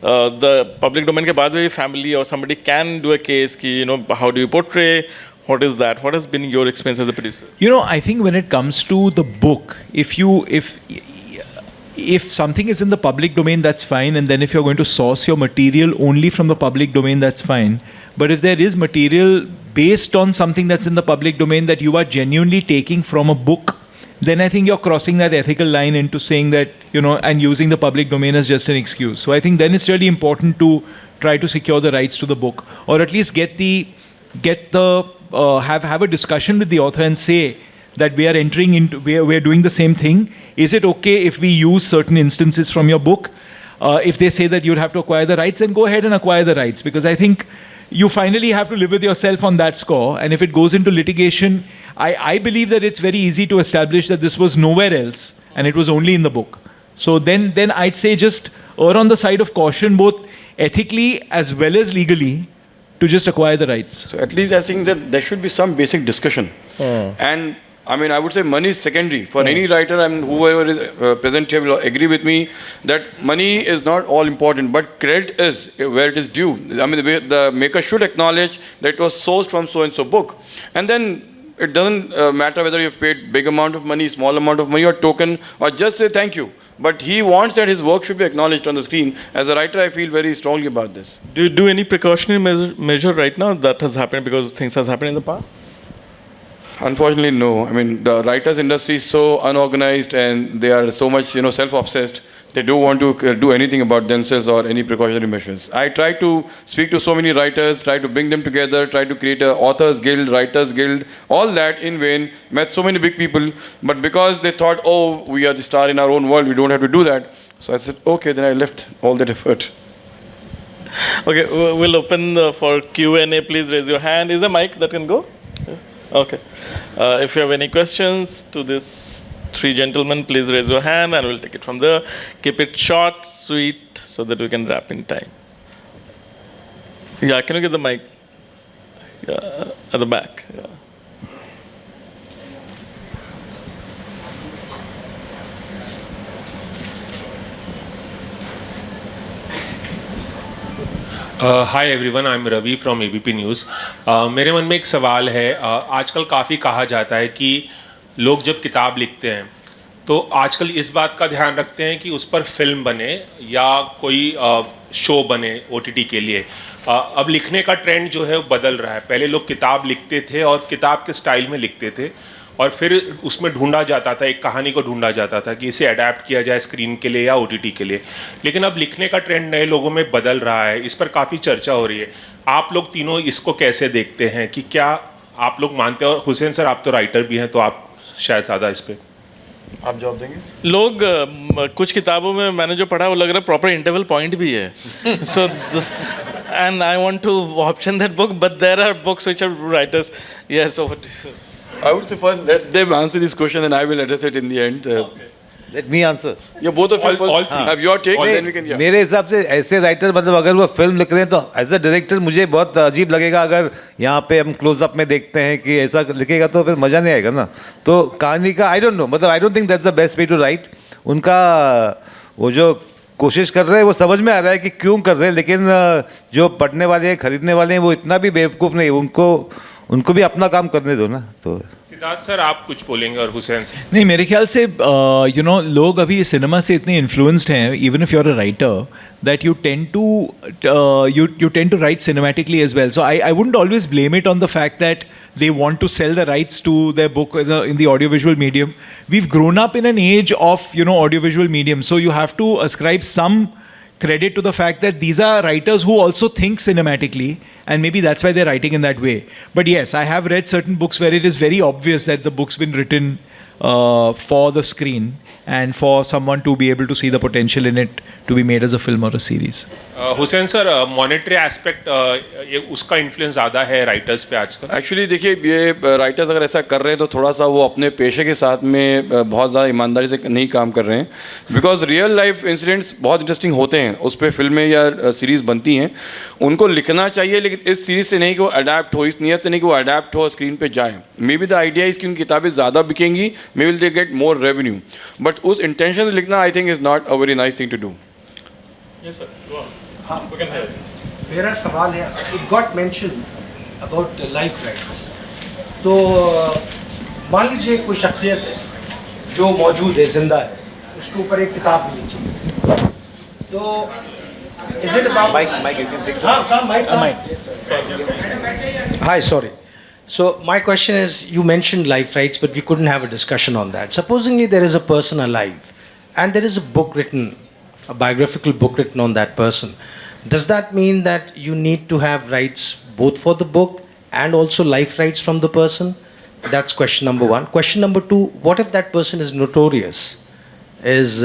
The public domain ke baad mein family or somebody can do a case ki, how do you portray? What is that? What has been your experience as a producer? I think when it comes to the book, if something is in the public domain, that's fine. And then if you're going to source your material only from the public domain, that's fine. But if there is material based on something that's in the public domain that you are genuinely taking from a book, then I think you're crossing that ethical line into saying that, and using the public domain as just an excuse. So I think then it's really important to try to secure the rights to the book, or at least have a discussion with the author and say that we are entering into, we're doing the same thing. Is it okay if we use certain instances from your book? If they say that you'd have to acquire the rights, then go ahead and acquire the rights, because I think you finally have to live with yourself on that score. And if it goes into litigation, I believe that it's very easy to establish that this was nowhere else and it was only in the book. So then I'd say just err on the side of caution, both ethically as well as legally, to just acquire the rights. So at least I think that there should be some basic discussion. And I mean, I would say money is secondary. For any writer, whoever is present here will agree with me that money is not all important, but credit is where it is due. I mean, the maker should acknowledge that it was sourced from so-and-so book. And then it doesn't matter whether you've paid big amount of money, small amount of money, or token, or just say thank you. But he wants that his work should be acknowledged on the screen. As a writer, I feel very strongly about this. Do you do any precautionary measure right now that has happened because things has happened in the past? Unfortunately, no. I mean, the writers industry is so unorganized and they are so much, self-obsessed. They don't want to do anything about themselves or any precautionary measures. I try to speak to so many writers, try to bring them together, try to create a authors guild, writers guild, all that in vain. Met so many big people, but because they thought, oh, we are the star in our own world, we don't have to do that. So I said, okay, then I left all that effort. Okay, we'll open for Q&A. Please raise your hand. Is there a mic that can go? Yeah. Okay. If you have any questions to this three gentlemen, please raise your hand and we'll take it from there. Keep it short, sweet, so that we can wrap in time. Yeah, can you get the mic? Yeah, at the back. Yeah. Hi everyone, I am Ravi from ABP News. मेरे मन में एक सवाल है। आजकल काफ़ी कहा जाता है कि लोग जब किताब लिखते हैं तो आजकल इस बात का ध्यान रखते हैं कि उस पर फिल्म बने या कोई शो बने ओटीटी के लिए। अब लिखने का ट्रेंड जो है वो बदल रहा है। पहले लोग किताब लिखते थे और किताब के स्टाइल में लिखते थे और फिर उसमें ढूंढा जाता था, एक कहानी को ढूंढा जाता था कि इसे अडेप्ट किया जाए स्क्रीन के लिए या ओटीटी के लिए। लेकिन अब लिखने का ट्रेंड नए लोगों में बदल रहा है, इस पर काफ़ी चर्चा हो रही है। आप लोग तीनों इसको कैसे देखते हैं कि क्या आप लोग मानते हैं? और हुसैन सर, आप तो राइटर भी हैं, तो आप शायद ज़्यादा इस पर आप जवाब देंगे? लोग कुछ किताबों में मैंने जो पढ़ा वो लग रहा है प्रॉपर इंटरवल पॉइंट भी है। So and I want to option that book, but there are books which are writers. Yes, so I would say first let them answer this question and I will address it in the end. Let me answer. Yeah, both of you first all three. have your take and then we can. मेरे हिसाब से ऐसे writer, मतलब अगर वो film लिख रहे हैं तो एज अ डायरेक्टर मुझे बहुत अजीब लगेगा अगर यहाँ पे हम क्लोजअप में देखते हैं कि ऐसा लिखेगा तो फिर मज़ा नहीं आएगा ना। तो कहानी का आई डोंट नो, मतलब I don't think that's the best way to write. उनका वो जो कोशिश कर रहे हैं वो समझ में आ रहा है कि क्यों कर रहे हैं, लेकिन जो पढ़ने वाले हैं, खरीदने वाले हैं, वो इतना भी बेवकूफ़ नहीं, उनको भी अपना काम करने दो ना। तो सिद्धार्थ सर, आप कुछ बोलेंगे और हुसैन सर? नहीं, मेरे ख्याल से लोग अभी सिनेमा से इतने इन्फ्लुएंस्ड हैं, even if you are a writer, that you tend to write cinematically as well. So I wouldn't always blame it on the fact that they want to sell the rights to their book in the audiovisual medium. We've grown up in an age of audiovisual medium, so you have to ascribe some credit to the fact that these are writers who also think cinematically, and maybe that's why they're writing in that way. But yes, I have read certain books where it is very obvious that the book's been written for the screen and for someone to be able to see the potential in it to be made as a film or a series. Hussain sir, monetary aspect उसका influence ज़्यादा है writers पे आजकल? Actually देखिए, ये writers अगर ऐसा कर रहे हैं तो थोड़ा सा वो अपने पेशे के साथ में बहुत ज़्यादा ईमानदारी से नहीं काम कर रहे हैं, बिकॉज रियल लाइफ इंसिडेंट्स बहुत इंटरेस्टिंग होते हैं, उस पर फिल्में या सीरीज़ बनती हैं, उनको लिखना चाहिए, लेकिन इस सीरीज़ से नहीं कि वो अडेप्ट हो, इस नीयत से नहीं कि वो अडेप्ट हो, स्क्रीन पे जाए. May be the idea is कि उनकी किताबें ज़्यादा बिकेंगी, may will they get more revenue, but उस इंटेंशन से लिखना I think is not a very nice thing to do. Yes, sir. Go on. हाँ, मेरा सवाल है, it got mentioned about life rights. तो मान लीजिए कोई शख्सियत है जो मौजूद है, जिंदा है, उसके ऊपर एक किताब भी लिखी, तो is it about mic? Yes, sir. Hi, sorry. So my question is, you mentioned life rights, but we couldn't have a discussion on that. Supposingly there is a person alive, and there is a book written, a biographical book written on that person. Does that mean that you need to have rights both for the book and also life rights from the person? That's question number one. Question number two, what if that person is notorious, is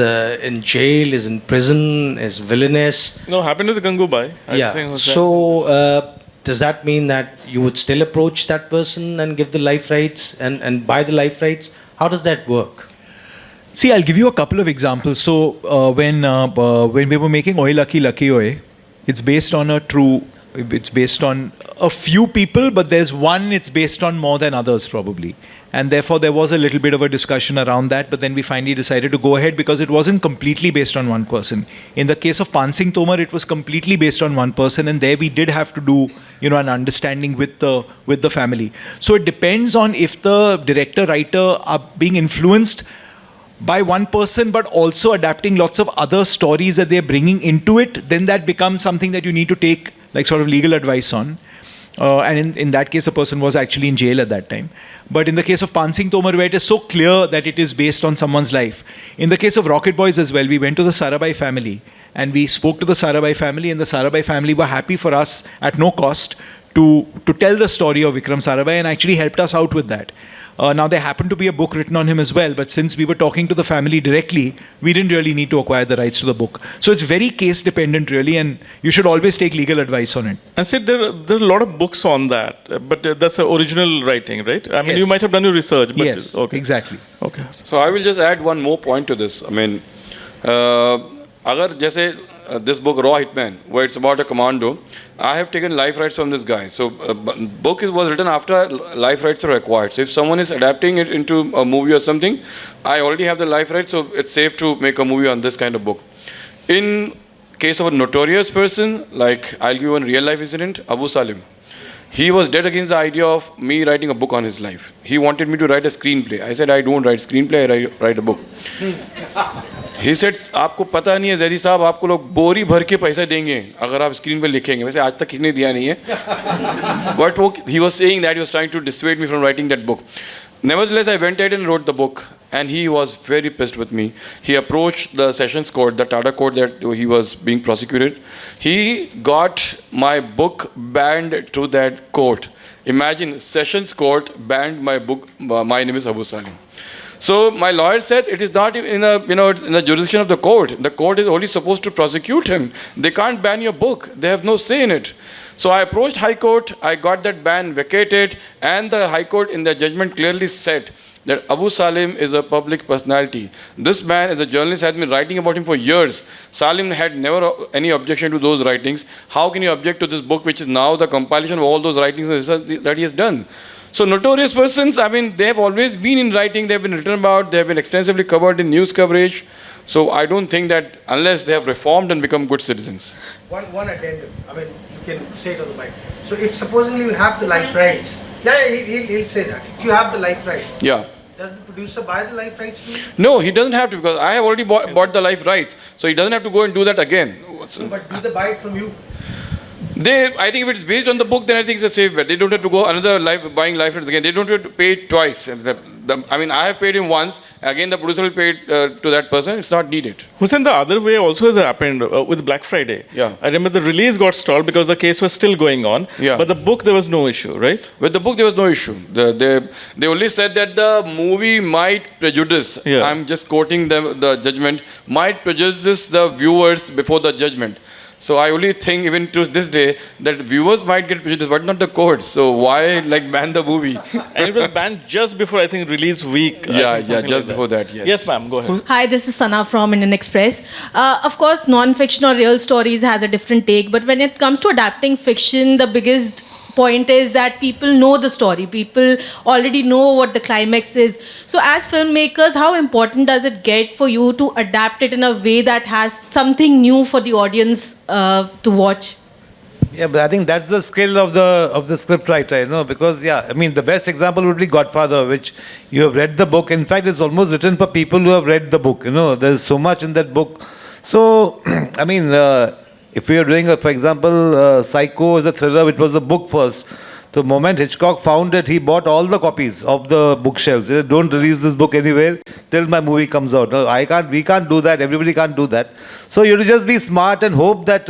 in jail, is in prison, is villainous? No, happened with Gangubai. I Yeah. think was So does that mean that you would still approach that person and give the life rights and buy the life rights? How does that work? See, I'll give you a couple of examples. So when we were making Oi Lucky Lucky Oi, it's based on a few people, but there's one it's based on more than others probably. And therefore there was a little bit of a discussion around that, but then we finally decided to go ahead because it wasn't completely based on one person. In the case of Pan Singh Tomar, it was completely based on one person, and there we did have to do, you know, an understanding with the family. So it depends on if the director, writer are being influenced by one person but also adapting lots of other stories that they're bringing into it, then that becomes something that you need to take like sort of legal advice on. And in that case, the person was actually in jail at that time. But in the case of Pan Singh Tomar, where it is so clear that it is based on someone's life. In the case of Rocket Boys as well, we went to the Sarabhai family and we spoke to the Sarabhai family, and the Sarabhai family were happy for us at no cost to tell the story of Vikram Sarabhai and actually helped us out with that. Now, there happened to be a book written on him as well, but since we were talking to the family directly, we didn't really need to acquire the rights to the book. So it's very case dependent, really, and you should always take legal advice on it. And Sid, there are a lot of books on that, but that's the original writing, right? I mean, Yes. you might have done your research, but Yes, okay. exactly. Okay. So I will just add one more point to this. I mean, agar jaise this book Raw Hitman, where it's about a commando, I have taken life rights from this guy. So book was written after life rights are acquired. So if someone is adapting it into a movie or something, I already have the life rights, so it's safe to make a movie on this kind of book. In case of a notorious person, like I'll give you one real life incident, Abu Salim. He was dead against the idea of me writing a book on his life. He wanted me to write a screenplay. I said, I don't write screenplay, I write a book. He said, आपको पता नहीं है ज़ैदी साहब, आपको लोग बोरी भर के पैसे देंगे अगर आप स्क्रीन पे लिखेंगे. वैसे आज तक किसी ने दिया नहीं है. But he was saying that he was trying to dissuade me from writing that book. Nevertheless, I went ahead and wrote the book, and he was very pissed with me. He approached the Sessions Court, the Tata Court that he was being prosecuted. He got my book banned through that court. Imagine, Sessions Court banned my book, My Name is Abu Salim. So my lawyer said it is not in the jurisdiction of the court. The court is only supposed to prosecute him. They can't ban your book. They have no say in it. So I approached High Court. I got that ban vacated, and the High Court in their judgment clearly said that Abu Salim is a public personality. This man, as a journalist, has been writing about him for years. Salim had never any objection to those writings. How can you object to this book, which is now the compilation of all those writings and research that he has done? So notorious persons, I mean, they have always been in writing, they have been written about, they have been extensively covered in news coverage. So I don't think that unless they have reformed and become good citizens. One addendum. I mean, you can say it on the mic. So if supposedly you have the life rights, he'll say that. If you have the life rights, Yeah. does the producer buy the life rights from you? No, he doesn't have to, because I have already bought the life rights. So he doesn't have to go and do that again. No, but do they buy it from you? I think if it's based on the book, then I think it's a safe bet. They don't have to go buying life rights again. They don't have to pay it twice. I mean, I have paid him once. Again, the producer will pay it to that person. It's not needed. Hussein, the other way also has happened with Black Friday. Yeah. I remember the release got stalled because the case was still going on. Yeah. But the book, there was no issue, right? With the book, there was no issue. They only said that the movie might prejudice. Yeah. I'm just quoting the judgment. Might prejudice the viewers before the judgment. So I only think, even to this day, that viewers might get prejudiced, but not the courts. So why ban the movie? And it was banned just before, I think, release week. Just before that. Yes. Yes, ma'am, go ahead. Hi, this is Sana from Indian Express. Of course, non-fiction or real stories has a different take, but when it comes to adapting fiction, the biggest point is that people know the story. People already know what the climax is. So as filmmakers, how important does it get for you to adapt it in a way that has something new for the audience to watch? Yeah, but I think that's the skill of the script writer, because I mean the best example would be Godfather, which you have read the book. In fact, it's almost written for people who have read the book. There's so much in that book. So, I mean, if we are doing, for example, Psycho is a thriller, it was a book first. The moment Hitchcock found it, he bought all the copies of the bookshelves. He said, don't release this book anywhere till my movie comes out. No, we can't do that. Everybody can't do that. So you have to just be smart and hope that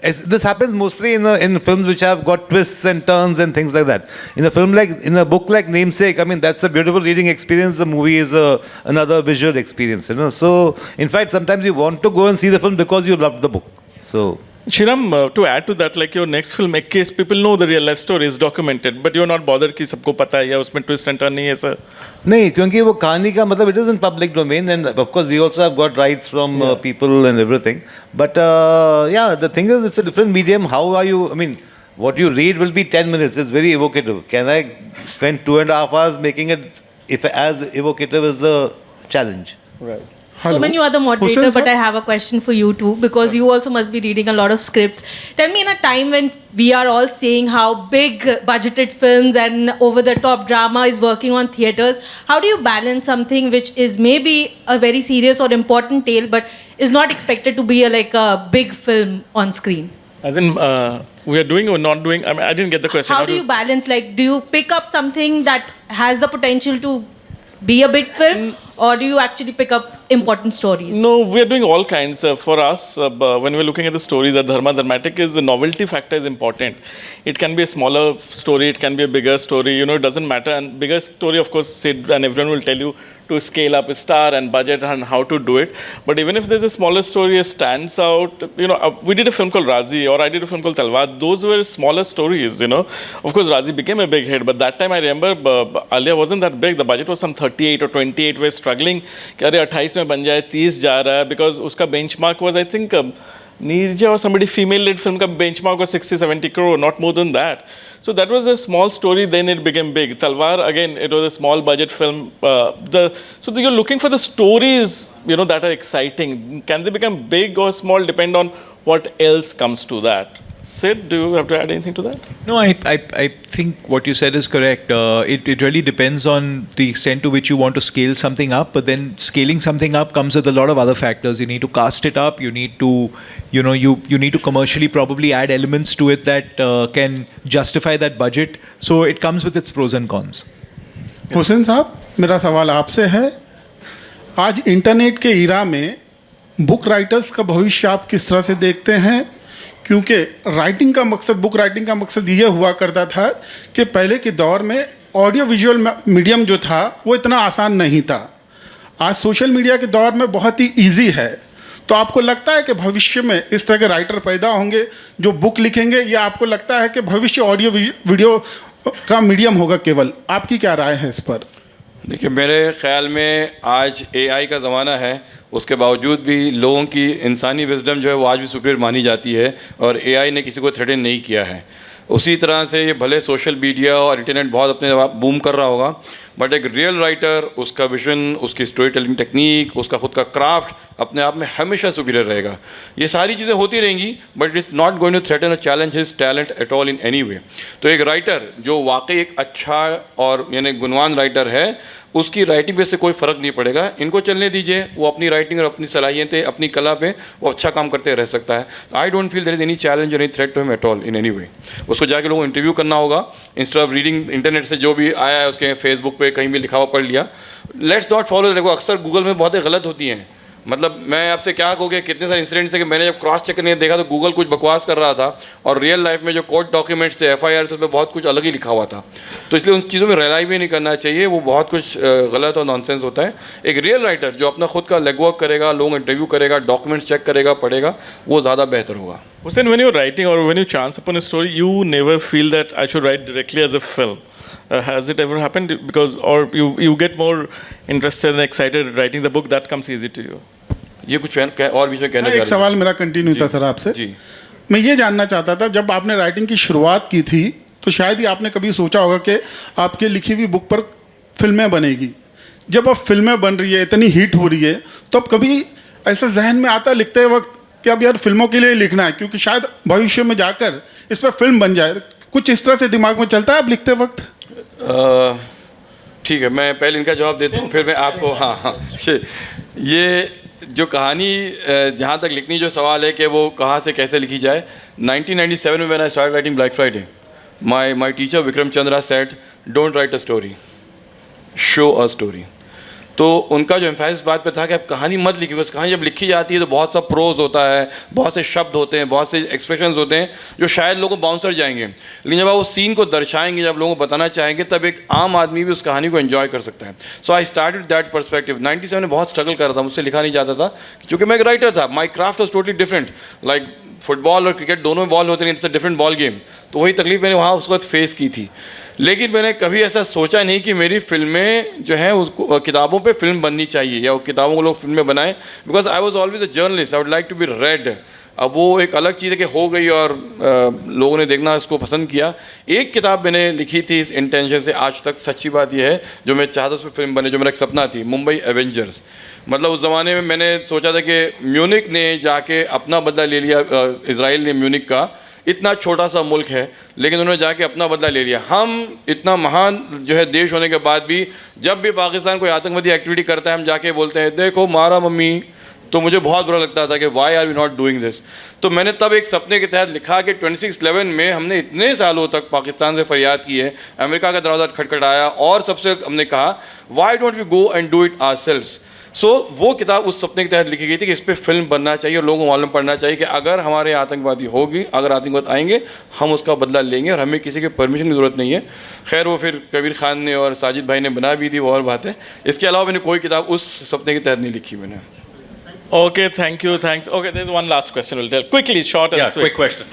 this happens mostly in films which have got twists and turns and things like that. In a book like Namesake, I mean, that's a beautiful reading experience. The movie is another visual experience. So in fact, sometimes you want to go and see the film because you loved the book. So. Shriram, to add to that, like your next film, Ek Case, people know the real life story is documented, but you're not bothered कि सबको पता है या उसमें twist and turn नहीं है ऐसा. नहीं, क्योंकि वो कहानी का मतलब it is in public domain, and of course we also have got rights from people and everything. But the thing is, it's a different medium. How are you? I mean, What you read will be 10 minutes. It's very evocative. Can I spend 2.5 hours making it if as evocative as the challenge? Right. So many other moderator, Hussain, but sir? I have a question for you too, because you also must be reading a lot of scripts. Tell me, in a time when we are all seeing how big budgeted films and over-the-top drama is working on theaters, how do you balance something which is maybe a very serious or important tale, but is not expected to be like a big film on screen? As in, we are doing or not doing? I mean, I didn't get the question. How do you balance? Like, do you pick up something that has the potential to be a big film, or do you actually pick up important stories? No, we are doing all kinds. For us, when we're looking at the stories at Dharma Dramatic, is the novelty factor is important. It can be a smaller story, it can be a bigger story. You know, it doesn't matter. And bigger story, of course, Sid and everyone will tell you to scale up a star and budget and how to do it. But even if there's a smaller story, it stands out. You know, we did a film called Razi, or I did a film called Talwar. Those were smaller stories. You know, of course, Razi became a big hit, but that time I remember Alia wasn't that big. The budget was some 38 or 28. We're struggling. कि अरे 28 में बन जाए 30 जा रहा है because उसका benchmark was I think Neerja or somebody female led film का benchmark was 60-70 crore, not more than that. So that was a small story, then it became big. Talwar, again, it was a small budget film. So you're looking for the stories, you know, that are exciting. Can they become big or small depend on what else comes to that. Sid, do you have to add anything to that? No, I think what you said is correct. It really depends on the extent to which you want to scale something up, but then scaling something up comes with a lot of other factors. You need to cast it up. You need to, you know, you need to commercially probably add elements to it that can justify that budget. So it comes with its pros and cons. Hussain साहब, मेरा सवाल आपसे है, आज internet के इरा में book writers का भविष्य आप किस तरह से देखते हैं? क्योंकि राइटिंग का मकसद, बुक राइटिंग का मकसद ये हुआ करता था कि पहले के दौर में ऑडियो विजुअल मीडियम जो था वो इतना आसान नहीं था. आज सोशल मीडिया के दौर में बहुत ही इजी है. तो आपको लगता है कि भविष्य में इस तरह के राइटर पैदा होंगे जो बुक लिखेंगे, या आपको लगता है कि भविष्य ऑडियो वीडियो का मीडियम होगा केवल? आपकी क्या राय है इस पर? देखिए, मेरे ख़्याल में आज एआई का ज़माना है, उसके बावजूद भी लोगों की इंसानी विजडम जो है वो आज भी सुपीरियर मानी जाती है, और एआई ने किसी को थ्रेटन नहीं किया है. उसी तरह से ये भले सोशल मीडिया और इंटरनेट बहुत अपने बूम कर रहा होगा, बट एक रियल राइटर, उसका विजन, उसकी स्टोरी टेलिंग टेक्निक, उसका खुद का क्राफ्ट अपने आप में हमेशा सुपीरियर रहेगा. ये सारी चीज़ें होती रहेंगी, but it is not going to threaten और challenge his talent at all in any way. तो एक राइटर जो वाकई एक अच्छा और यानी गुणवान राइटर है, उसकी राइटिंग पे से कोई फ़र्क नहीं पड़ेगा. इनको चलने दीजिए, वो अपनी राइटिंग और अपनी सलाहियतें, अपनी कला पे वो अच्छा काम करते रह सकता है. I don't feel there is any challenge और any threat to him at all in any way. उसको जाके लोगों को इंटरव्यू करना होगा, इंस्टेड ऑफ रीडिंग इंटरनेट से जो भी आया है उसके फेसबुक पे कहीं भी लिखा हुआ पढ़ लिया. Let's not follow. देखो, अक्सर गूगल में बहुत ही गलत होती हैं. मतलब मैं आपसे क्या कहूँ कि कितने सारे इंसिडेंट्स है कि मैंने जब क्रॉस चेक करने देखा तो गूगल कुछ बकवास कर रहा था, और रियल लाइफ में जो कोर्ट डॉक्यूमेंट्स थे, एफआईआर थे, उसमें बहुत कुछ अलग ही लिखा हुआ था. तो इसलिए उन चीज़ों में रिलाई भी नहीं करना चाहिए, वो बहुत कुछ गलत और नॉनसेंस होता है. एक रियल राइटर जो अपना खुद का लेगवर्क करेगा, लोग इंटरव्यू करेगा, डॉक्यूमेंट्स चेक करेगा, पढ़ेगा, वो ज़्यादा बेहतर होगा. Hussain, when you're writing or when you chance upon a story, you never feel that I should write directly as a film. Has it ever happened? Because or you get more interested and excited writing the book, that comes easy to you. ये कुछ और बीच में कहना एक सवाल मेरा continue था sir आपसे. जी. मैं ये जानना चाहता था, जब आपने राइटिंग की शुरुआत की थी तो शायद ही आपने कभी सोचा होगा कि आपके लिखी हुई बुक पर फिल्में बनेगी. जब अब फिल्में बन रही है, इतनी हिट हो रही है, तो अब कभी ऐसा जहन में आता लिखते वक्त कि अब यार फिल्मों के लिए लिखना है, क्योंकि शायद भविष्य में जाकर इस पर फिल्म बन जाए? कुछ इस तरह से दिमाग में चलता है अब लिखते वक्त? ठीक है, मैं पहले इनका जवाब देता हूँ, फिर मैं आपको. हाँ, ये जो कहानी जहाँ तक लिखनी, जो सवाल है कि वो कहाँ से कैसे लिखी जाए. 1997 में when I start writing black Friday, my teacher Vikram Chandra said, don't write a story, show a story. तो उनका जो एम्फेसिस बात पे था कि आप कहानी मत लिखिए. बस कहानी जब लिखी जाती है तो बहुत सा प्रोज होता है, बहुत से शब्द होते हैं, बहुत से एक्सप्रेशंस होते हैं जो शायद लोगों को बाउंसर जाएंगे, लेकिन जब आप उस सीन को दर्शाएंगे, जब लोगों को बताना चाहेंगे, तब एक आम आदमी भी उस कहानी को एंजॉय कर सकता है. सो आई स्टार्टेड दैट पर्सपेक्टिव. 97 में बहुत स्ट्रगल कर रहा था, मुझसे लिखा नहीं जाता था क्योंकि मैं एक राइटर था. माई craft was totally different. Like football और क्रिकेट दोनों में बॉल होते हैं, it's a different ball game. तो वही तकलीफ मैंने वहाँ उस वक्त फेस की थी. लेकिन मैंने कभी ऐसा सोचा नहीं कि मेरी फिल्में जो हैं उसको किताबों पे फिल्म बननी चाहिए, या वो किताबों को लोग फिल्में बनाएं. Because I was always a journalist, I would like to be read. अब वो एक अलग चीज़ है कि हो गई और लोगों ने देखना इसको पसंद किया। एक किताब मैंने लिखी थी इस इंटेंशन से, आज तक सच्ची बात यह है, जो मैं चाहता उस पर फिल्म बने, जो मेरा एक सपना थी, मुंबई एवेंजर्स। मतलब उस ज़माने में मैंने सोचा था कि म्यूनिक ने जाके अपना बदला ले लिया, इज़राइल ने म्यूनिक का, इतना छोटा सा मुल्क है लेकिन उन्होंने जाके अपना बदला ले लिया। हम इतना महान जो है देश होने के बाद भी जब भी पाकिस्तान कोई आतंकवादी एक्टिविटी करता है हम जाके बोलते हैं देखो मारा मम्मी। तो मुझे बहुत बुरा लगता था कि why are we not doing this. तो मैंने तब एक सपने के तहत लिखा कि 26/11 में हमने इतने सालों तक पाकिस्तान से फरियाद की है, अमेरिका का दरवाज़ा खटखटाया और सबसे हमने कहा why don't we go and do it ourselves. So वो किताब उस सपने के तहत लिखी गई थी कि इस पर फिल्म बनना चाहिए और लोगों को मालूम पड़ना चाहिए कि अगर हमारे आतंकवादी होगी, अगर आतंकवाद आएंगे हम उसका बदला लेंगे और हमें किसी के परमिशन की ज़रूरत नहीं है। खैर वो फिर कबीर खान ने और साजिद भाई ने बना भी दी, वो और बात है। इसके अलावा मैंने कोई किताब उस सपने के तहत नहीं लिखी मैंने। Okay, thank you, thanks. Okay, there's one last question. We'll tell quickly, short and Yeah, sweet. quick question.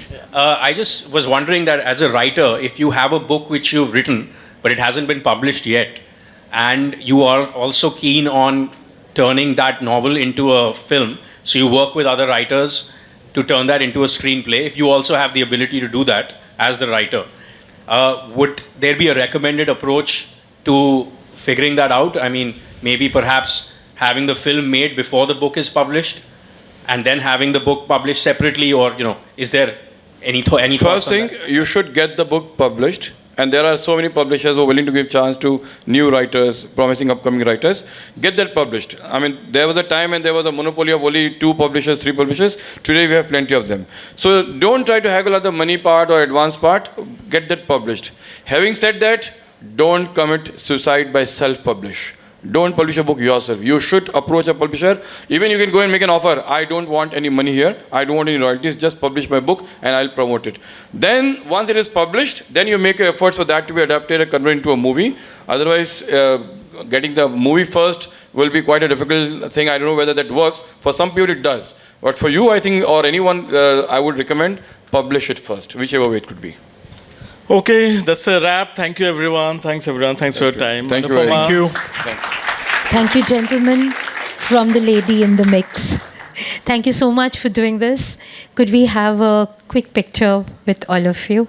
I just was wondering that as a writer, if you have a book which you've written but it hasn't been published yet, and you are also keen on turning that novel into a film, so you work with other writers to turn that into a screenplay. If you also have the ability to do that as the writer, would there be a recommended approach to figuring that out? I mean, maybe perhaps having the film made before the book is published and then having the book published separately, or is there any thoughts First on thing, that? you should get the book published, and there are so many publishers who are willing to give chance to new writers, promising upcoming writers. Get that published. I mean, there was a time when there was a monopoly of only 2 publishers, 3 publishers. Today we have plenty of them. So don't try to haggle at the money part or advance part. Get that published. Having said that, don't commit suicide by self-publish. Don't publish a book yourself. You should approach a publisher. Even you can go and make an offer. I don't want any money here. I don't want any royalties. Just publish my book and I'll promote it. Then once it is published, then you make efforts for that to be adapted and converted into a movie. Otherwise, getting the movie first will be quite a difficult thing. I don't know whether that works. For some people it does. But for you, I think, or anyone, I would recommend publish it first, whichever way it could be. Okay, that's a wrap. Thank you, everyone. Thanks, everyone. Thanks for your time. Thank you very Anupama. much. Thank you. Thank you, gentlemen, from the lady in the mix. Thank you so much for doing this. Could we have a quick picture with all of you?